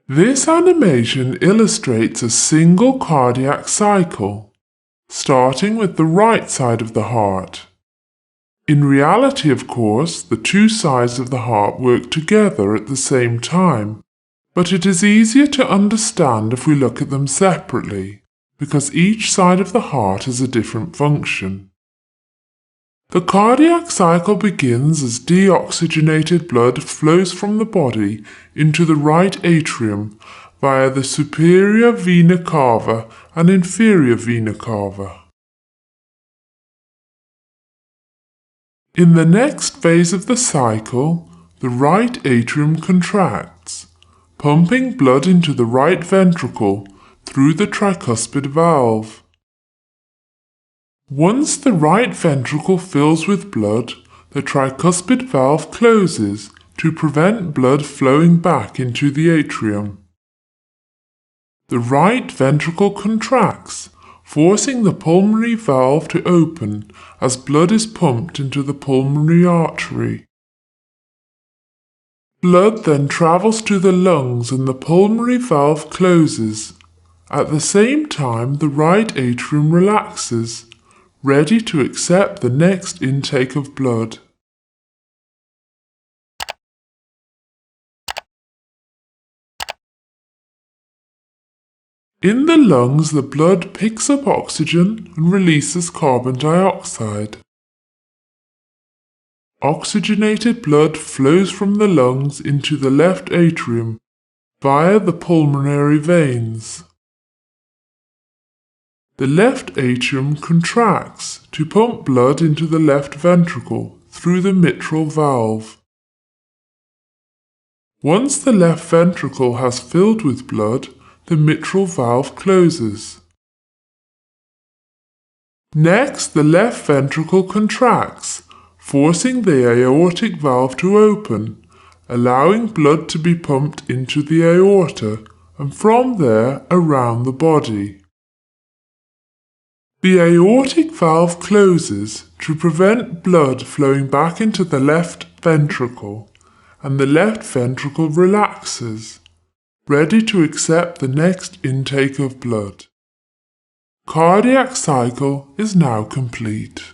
This animation illustrates a single cardiac cycle, starting with the right side of the heart. In reality, of course, the two sides of the heart work together at the same time, but it is easier to understand if we look at them separately, because each side of the heart has a different function. The cardiac cycle begins as deoxygenated blood flows from the body into the right atrium via the superior vena cava and inferior vena cava. In the next phase of the cycle, the right atrium contracts, pumping blood into the right ventricle through the tricuspid valve. Once the right ventricle fills with blood, the tricuspid valve closes to prevent blood flowing back into the atrium. The right ventricle contracts, forcing the pulmonary valve to open as blood is pumped into the pulmonary artery. Blood then travels to the lungs and the pulmonary valve closes. At the same time, the right atrium relaxes, ready to accept the next intake of blood. In the lungs, the blood picks up oxygen and releases carbon dioxide. Oxygenated blood flows from the lungs into the left atrium via the pulmonary veins. The left atrium contracts to pump blood into the left ventricle through the mitral valve. Once the left ventricle has filled with blood, the mitral valve closes. Next, the left ventricle contracts, forcing the aortic valve to open, allowing blood to be pumped into the aorta and from there around the body. The aortic valve closes to prevent blood flowing back into the left ventricle, and the left ventricle relaxes, ready to accept the next intake of blood. Cardiac cycle is now complete.